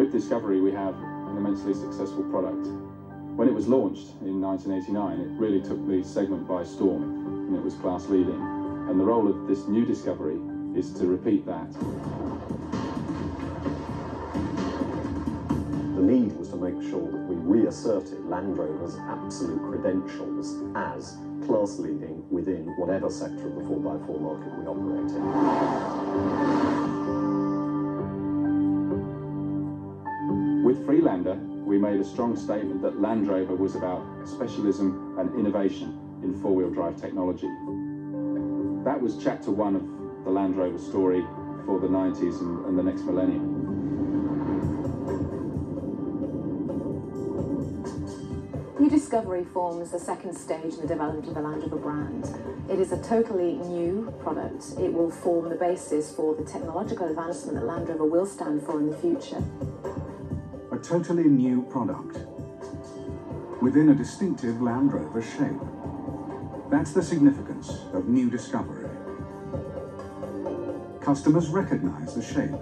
with Discovery, we have an immensely successful product. When it was launched in 1989, it really took the segment by storm, and it was class leading. And the role of this new Discovery is to repeat that. The need was to make sure that we reasserted Land Rover's absolute credentials as class-leading within whatever sector of the 4x4 market we operate in. With Freelander, we made a strong statement that Land Rover was about specialism and innovation in four-wheel drive technology. That was chapter one of the Land Rover story for the 90s and the next millennium. New Discovery forms the second stage in the development of the Land Rover brand. It is a totally new product. It will form the basis for the technological advancement that Land Rover will stand for in the future. A totally new product within a distinctive Land Rover shape. That's the significance of New Discovery. Customers recognize the shape.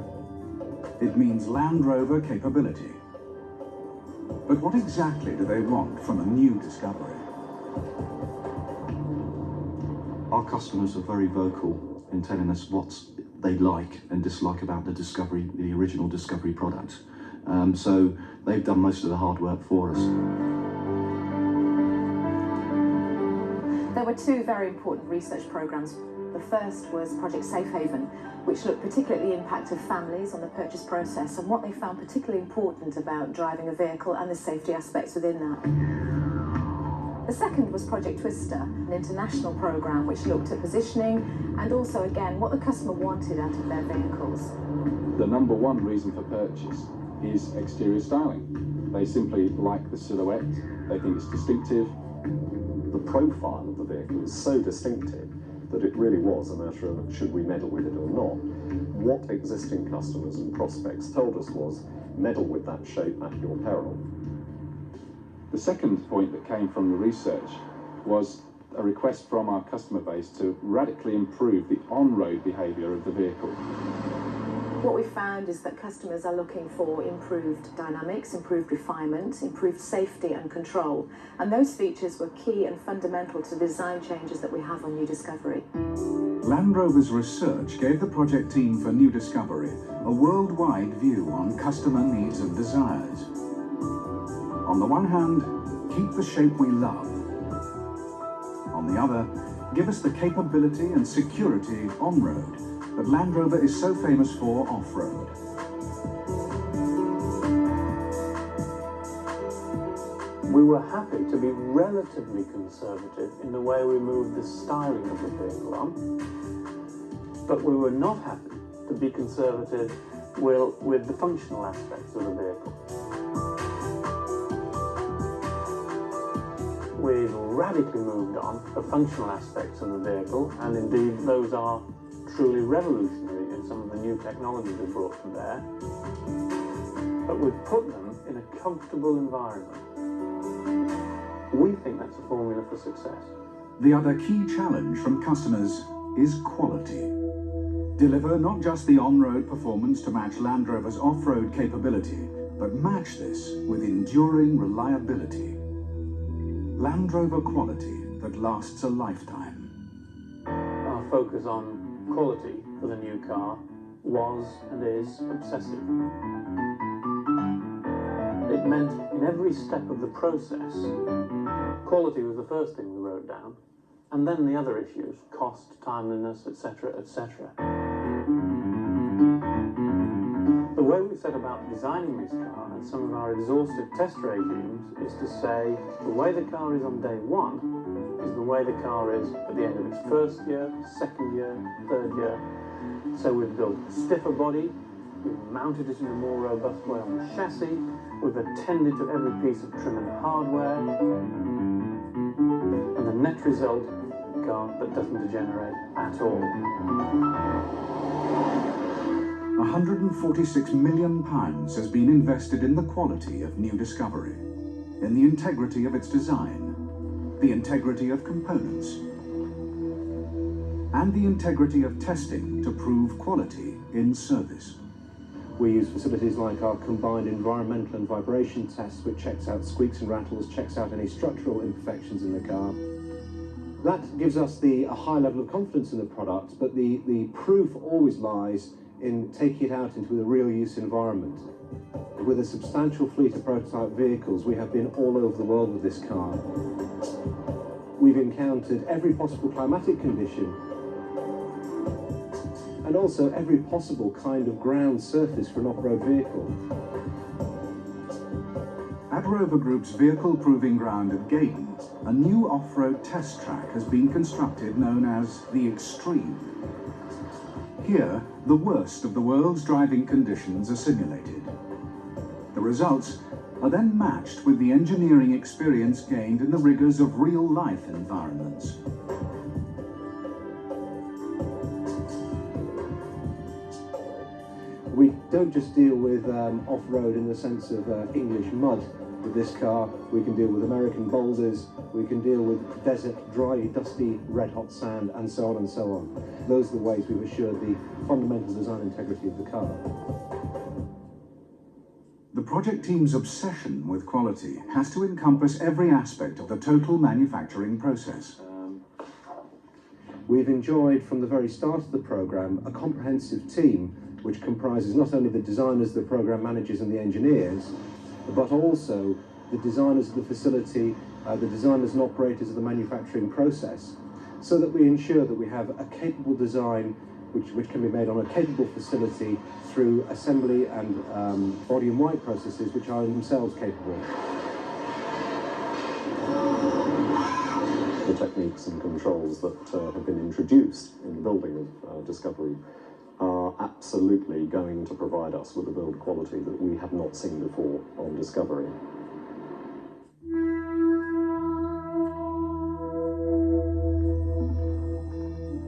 It means Land Rover capability. But what exactly do they want from a new Discovery? Our customers are very vocal in telling us what they like and dislike about the Discovery, the original Discovery product. So they've done most of the hard work for us. There were two very important research programs. The first was Project Safe Haven, which looked particularly at the impact of families on the purchase process and what they found particularly important about driving a vehicle and the safety aspects within that. The second was Project Twister, an international program which looked at positioning and also, again, what the customer wanted out of their vehicles. The number one reason for purchase is exterior styling. They simply like the silhouette, they think it's distinctive. The profile of the vehicle is so distinctive that it really was a matter of should we meddle with it or not. What existing customers and prospects told us was meddle with that shape at your peril. The second point that came from the research was a request from our customer base to radically improve the on-road behaviour of the vehicle. What we found is that customers are looking for improved dynamics, improved refinement, improved safety and control. And those features were key and fundamental to the design changes that we have on New Discovery. Land Rover's research gave the project team for New Discovery a worldwide view on customer needs and desires. On the one hand, keep the shape we love. On the other, give us the capability and security on-road that Land Rover is so famous for off-road. We were happy to be relatively conservative in the way we moved the styling of the vehicle on, but we were not happy to be conservative with the functional aspects of the vehicle. We've radically moved on the functional aspects of the vehicle, and indeed those are truly revolutionary in some of the new technologies we brought to bear, but we've put them in a comfortable environment. We think that's a formula for success. The other key challenge from customers is quality. Deliver not just the on-road performance to match Land Rover's off-road capability, but match this with enduring reliability. Land Rover quality that lasts a lifetime. Our focus on quality for the new car was and is obsessive. It meant in every step of the process, quality was the first thing we wrote down, and then the other issues, cost, timeliness, etc., etc. The way we set about designing this car and some of our exhaustive test regimes is to say the way the car is on day one is the way the car is at the end of its first year, second year, third year. So we've built a stiffer body, we've mounted it in a more robust way on the chassis, we've attended to every piece of trim and hardware, and the net result, a car that doesn't degenerate at all. £146 million has been invested in the quality of New Discovery, in the integrity of its design, the integrity of components, and the integrity of testing to prove quality in service. We use facilities like our combined environmental and vibration test, which checks out squeaks and rattles, checks out any structural imperfections in the car. That gives us a high level of confidence in the product, but the proof always lies in taking it out into the real use environment. With a substantial fleet of prototype vehicles, we have been all over the world with this car. We've encountered every possible climatic condition and also every possible kind of ground surface for an off-road vehicle. At Rover Group's Vehicle Proving Ground at Gaydon, a new off-road test track has been constructed known as the Extreme. Here, the worst of the world's driving conditions are simulated. The results are then matched with the engineering experience gained in the rigors of real-life environments. We don't just deal with off-road in the sense of English mud with this car. We can deal with American boulders, we can deal with desert, dry, dusty, red-hot sand, and so on and so on. Those are the ways we've assured the fundamental design integrity of the car. The project team's obsession with quality has to encompass every aspect of the total manufacturing process. We've enjoyed from the very start of the programme a comprehensive team which comprises not only the designers, the programme managers and the engineers, but also the designers of the facility, the designers and operators of the manufacturing process, so that we ensure that we have a capable design which can be made on a capable facility through assembly and body and white processes which are themselves capable. The techniques and controls that have been introduced in the building of Discovery are absolutely going to provide us with a build quality that we have not seen before on Discovery.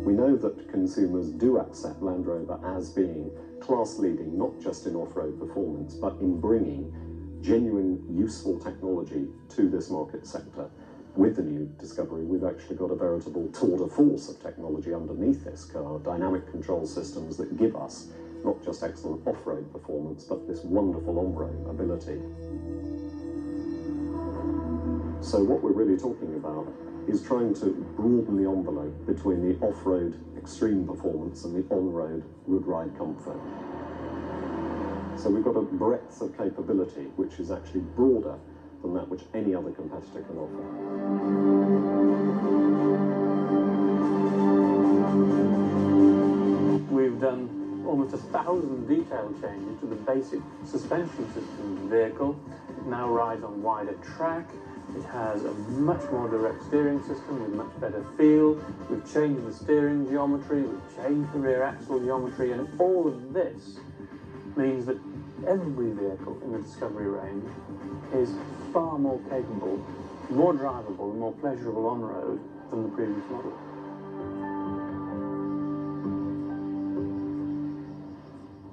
We know that consumers do accept Land Rover as being class-leading, not just in off-road performance, but in bringing genuine, useful technology to this market sector. With the new Discovery, we've actually got a veritable tour de force of technology underneath this car, dynamic control systems that give us not just excellent off-road performance, but this wonderful on-road ability. So what we're really talking about is trying to broaden the envelope between the off-road extreme performance and the on-road wood ride comfort. So we've got a breadth of capability which is actually broader than that which any other competitor can offer. We've done almost 1,000 detail changes to the basic suspension system of the vehicle. It now rides on wider track. It has a much more direct steering system with much better feel. We've changed the steering geometry, we've changed the rear axle geometry, and all of this means that every vehicle in the Discovery range is far more capable, more drivable and more pleasurable on-road than the previous model.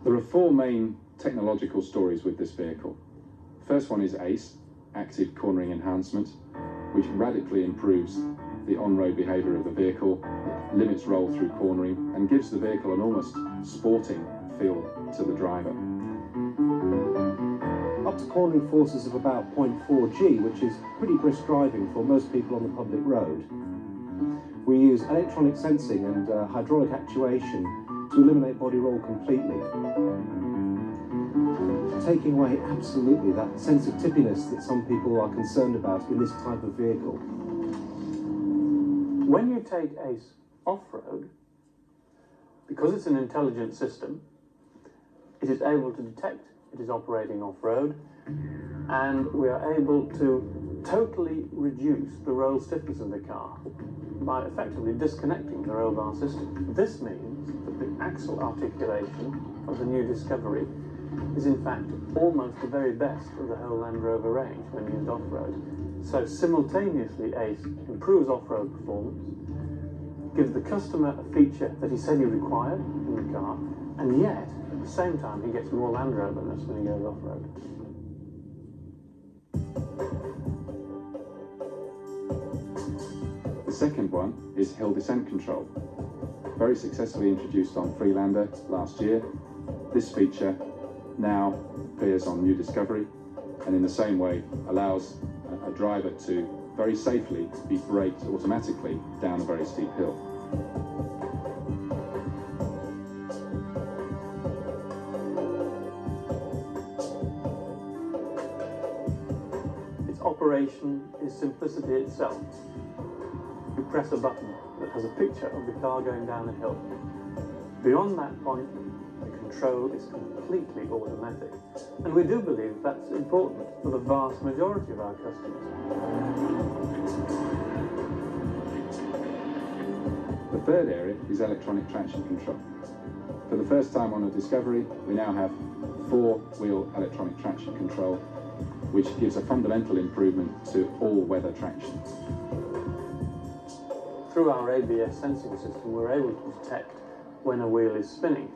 There are four main technological stories with this vehicle. First one is ACE, Active Cornering Enhancement, which radically improves the on-road behaviour of the vehicle, limits roll through cornering and gives the vehicle an almost sporting feel to the driver. Up to cornering forces of about 0.4 G, which is pretty brisk driving for most people on the public road. We use electronic sensing and hydraulic actuation to eliminate body roll completely, taking away absolutely that sense of tippiness that some people are concerned about in this type of vehicle. When you take ACE off-road, because it's an intelligent system, it is able to detect it is operating off-road, and we are able to totally reduce the roll stiffness of the car by effectively disconnecting the roll bar system. This means that the axle articulation of the new Discovery is in fact almost the very best of the whole Land Rover range when used off-road. So simultaneously ACE improves off-road performance, gives the customer a feature that he said he required in the car, and yet at the same time he gets more Land Rover-ness when he goes off-road. The second one is hill descent control. Very successfully introduced on Freelander last year. This feature now appears on New Discovery, and in the same way allows a driver to very safely be braked automatically down a very steep hill. Its operation is simplicity itself. You press a button that has a picture of the car going down a hill. Beyond that point, the control is completely automatic. And we do believe that's important for the vast majority of our customers. The third area is electronic traction control. For the first time on a Discovery, we now have four-wheel electronic traction control, which gives a fundamental improvement to all-weather traction. Through our ABS sensing system, we're able to detect when a wheel is spinning,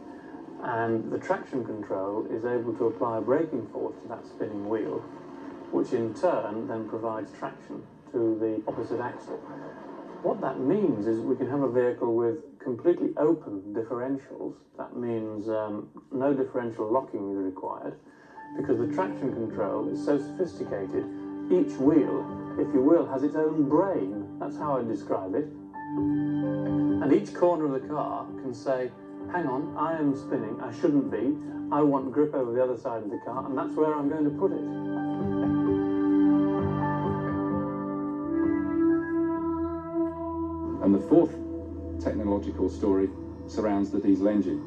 and the traction control is able to apply braking force to that spinning wheel, which in turn then provides traction to the opposite axle. What that means is we can have a vehicle with completely open differentials. That means no differential locking is required, because the traction control is so sophisticated. Each wheel, if you will, has its own brain. That's how I describe it. And each corner of the car can say, hang on, I am spinning, I shouldn't be, I want grip over the other side of the car, and that's where I'm going to put it. And the fourth technological story surrounds the diesel engine,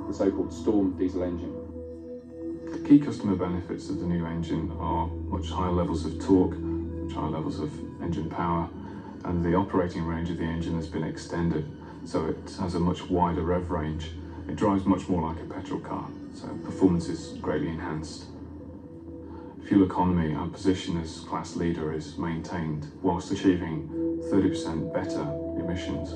the so-called Storm diesel engine. Key customer benefits of the new engine are much higher levels of torque, much higher levels of engine power, and the operating range of the engine has been extended, so it has a much wider rev range. It drives much more like a petrol car, so performance is greatly enhanced. Fuel economy, our position as class leader, is maintained whilst achieving 30% better emissions.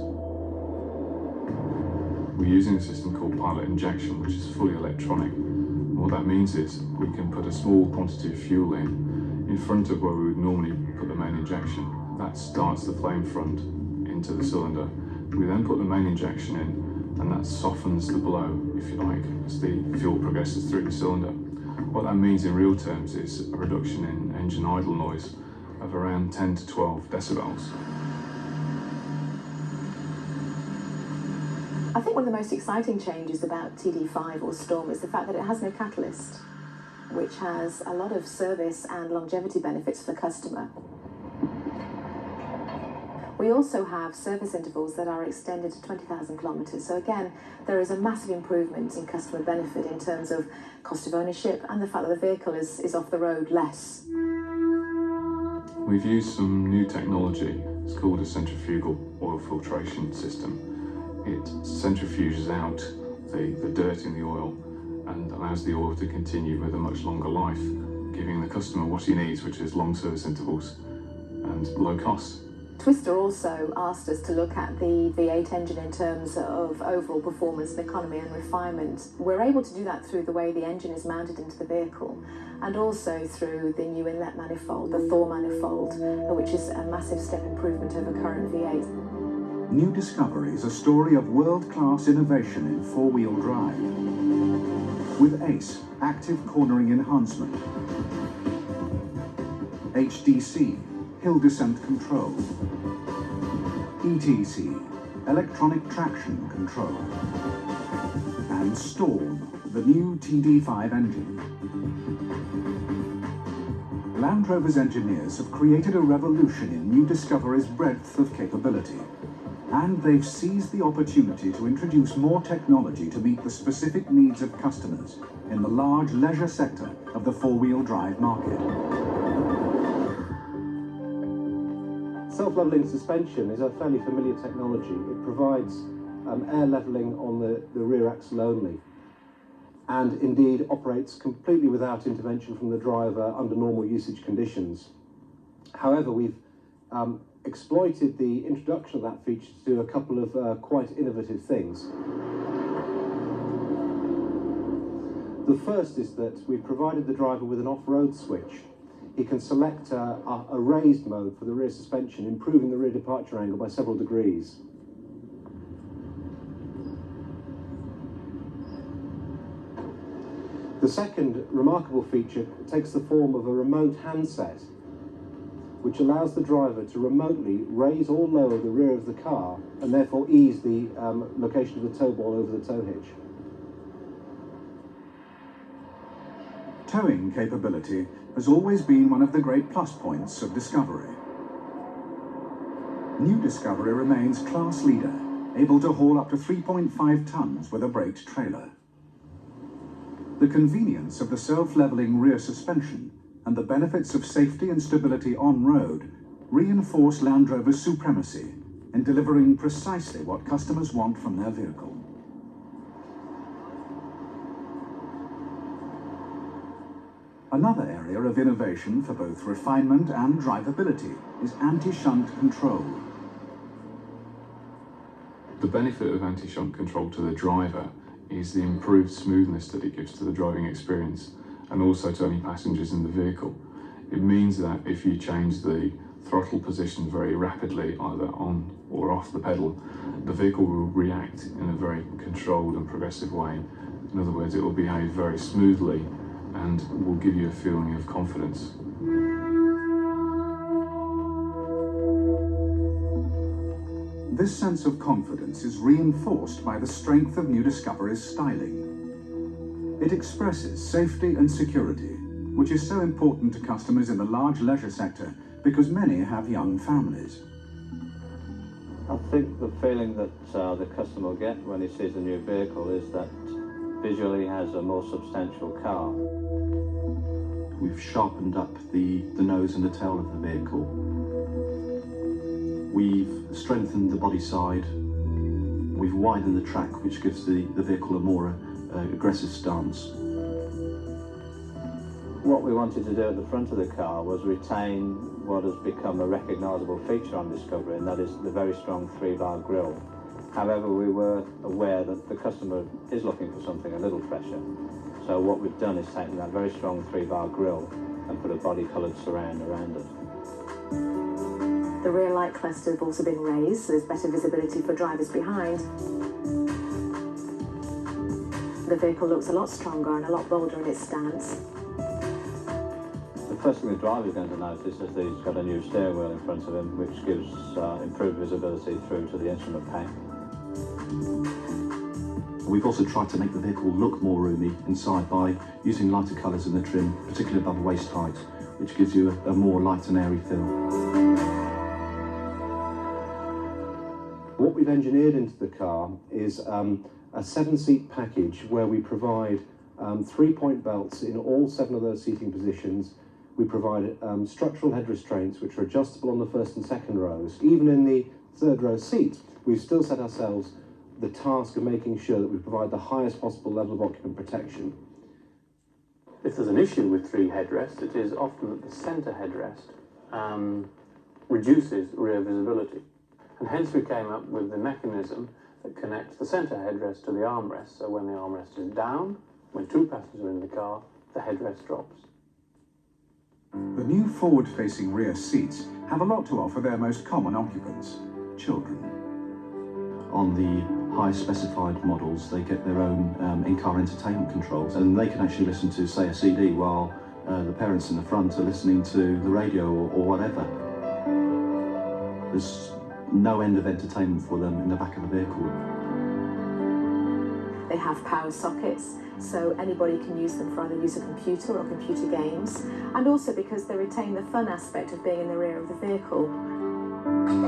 We're using a system called pilot injection, which is fully electronic. And what that means is we can put a small quantity of fuel in front of where we would normally put the main injection. That starts the flame front into the cylinder. We then put the main injection in, and that softens the blow, if you like, as the fuel progresses through the cylinder. What that means in real terms is a reduction in engine idle noise of around 10 to 12 decibels. I think one of the most exciting changes about TD5 or Storm is the fact that it has no catalyst, which has a lot of service and longevity benefits for the customer. We also have service intervals that are extended to 20,000 kilometres. So again, there is a massive improvement in customer benefit in terms of cost of ownership and the fact that the vehicle is off the road less. We've used some new technology. It's called a centrifugal oil filtration system. It centrifuges out the dirt in the oil and allows the oil to continue with a much longer life, giving the customer what he needs, which is long service intervals and low cost. Twister also asked us to look at the V8 engine in terms of overall performance and economy and refinement. We're able to do that through the way the engine is mounted into the vehicle, and also through the new inlet manifold, the Thor manifold, which is a massive step improvement over current V8. New Discovery is a story of world-class innovation in four-wheel drive. With ACE, active cornering enhancement, HDC, hill descent control, ETC, electronic traction control, and Storm, the new TD5 engine. Land Rover's engineers have created a revolution in New Discovery's breadth of capability, and they've seized the opportunity to introduce more technology to meet the specific needs of customers in the large leisure sector of the four-wheel drive market. Self-leveling suspension is a fairly familiar technology. It provides air leveling on the rear axle only, and indeed operates completely without intervention from the driver under normal usage conditions. However, we've exploited the introduction of that feature to do a couple of quite innovative things. The first is that we've provided the driver with an off-road switch. He can select a raised mode for the rear suspension, improving the rear departure angle by several degrees. The second remarkable feature takes the form of a remote handset, which allows the driver to remotely raise or lower the rear of the car and therefore ease the location of the tow ball over the tow hitch. Towing capability has always been one of the great plus points of Discovery. New Discovery remains class leader, able to haul up to 3.5 tons with a braked trailer. The convenience of the self-leveling rear suspension and the benefits of safety and stability on-road reinforce Land Rover's supremacy in delivering precisely what customers want from their vehicle. Another area of innovation for both refinement and drivability is anti-shunt control. The benefit of anti-shunt control to the driver is the improved smoothness that it gives to the driving experience and also to any passengers in the vehicle. It means that if you change the throttle position very rapidly, either on or off the pedal, the vehicle will react in a very controlled and progressive way. In other words, it will behave very smoothly and will give you a feeling of confidence. This sense of confidence is reinforced by the strength of New Discovery's styling. It expresses safety and security, which is so important to customers in the large leisure sector because many have young families. I think the feeling that the customer will get when he sees a new vehicle is that visually has a more substantial car. We've sharpened up the nose and the tail of the vehicle. We've strengthened the body side. We've widened the track, which gives the vehicle a more aggressive stance. What we wanted to do at the front of the car was retain what has become a recognisable feature on Discovery, and that is the very strong 3-bar grille. However, we were aware that the customer is looking for something a little fresher. So what we've done is taken that very strong 3-bar grille and put a body-coloured surround around it. The rear light cluster have also been raised, so there's better visibility for drivers behind. The vehicle looks a lot stronger and a lot bolder in its stance. The first thing the driver is going to notice is that he's got a new steering wheel in front of him, which gives improved visibility through to the instrument panel. We've also tried to make the vehicle look more roomy inside by using lighter colours in the trim, particularly above waist height, which gives you a more light and airy feel. What we've engineered into the car is a 7-seat package where we provide 3-point belts in all 7 of those seating positions. We provide structural head restraints which are adjustable on the first and second rows. Even in the third row seat, we've still set ourselves the task of making sure that we provide the highest possible level of occupant protection. If there's an issue with 3 headrests, it is often that the centre headrest reduces rear visibility. And hence we came up with the mechanism that connects the centre headrest to the armrest, so when the armrest is down, when 2 passengers are in the car, the headrest drops. The new forward-facing rear seats have a lot to offer their most common occupants, children. On the high specified models, they get their own in-car entertainment controls, and they can actually listen to, say, a CD while the parents in the front are listening to the radio or whatever. There's no end of entertainment for them in the back of the vehicle. They have power sockets, so anybody can use them for either use a computer or computer games, and also because they retain the fun aspect of being in the rear of the vehicle.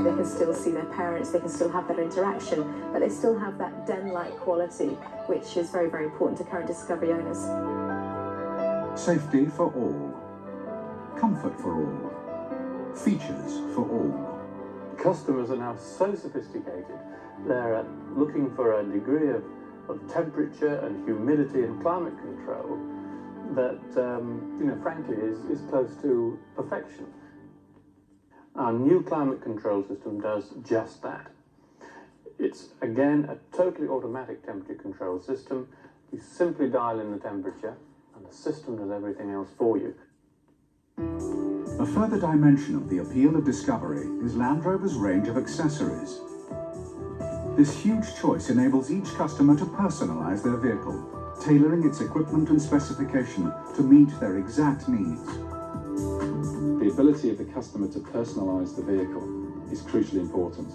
They can still see their parents, they can still have that interaction, but they still have that den-like quality, which is very, very important to current Discovery owners. Safety for all, comfort for all, features for all. Customers are now so sophisticated, they're looking for a degree of temperature and humidity and climate control that, frankly, is close to perfection. Our new climate control system does just that. It's, again, a totally automatic temperature control system. You simply dial in the temperature and the system does everything else for you. A further dimension of the appeal of Discovery is Land Rover's range of accessories. This huge choice enables each customer to personalize their vehicle, tailoring its equipment and specification to meet their exact needs. The ability of the customer to personalize the vehicle is crucially important,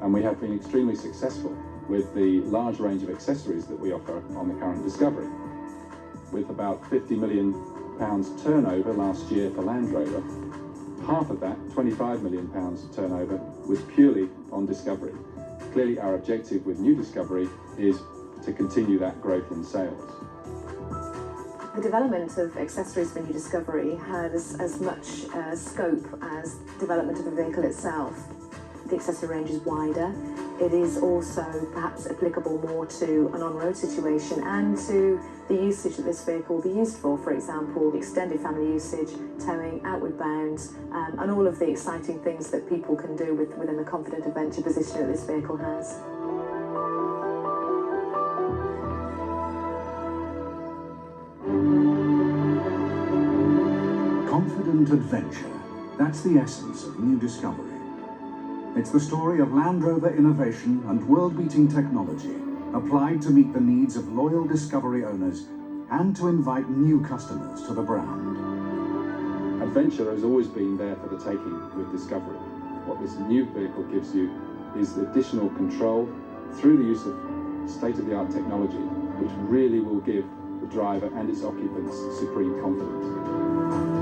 and we have been extremely successful with the large range of accessories that we offer on the current Discovery. With about £50 million turnover last year for Land Rover, half of that, £25 million turnover, was purely on Discovery. Clearly our objective with new Discovery is to continue that growth in sales. The development of accessories for new Discovery has as much scope as development of the vehicle itself. The accessory range is wider. It is also perhaps applicable more to an on-road situation and to the usage that this vehicle will be used for example, extended family usage, towing, outward bound, and all of the exciting things that people can do within the confident adventure position that this vehicle has. Confident adventure, that's the essence of new Discovery. It's the story of Land Rover innovation and world-beating technology applied to meet the needs of loyal Discovery owners and to invite new customers to the brand. Adventure has always been there for the taking with Discovery. What this new vehicle gives you is additional control through the use of state-of-the-art technology, which really will give the driver and its occupants supreme confidence.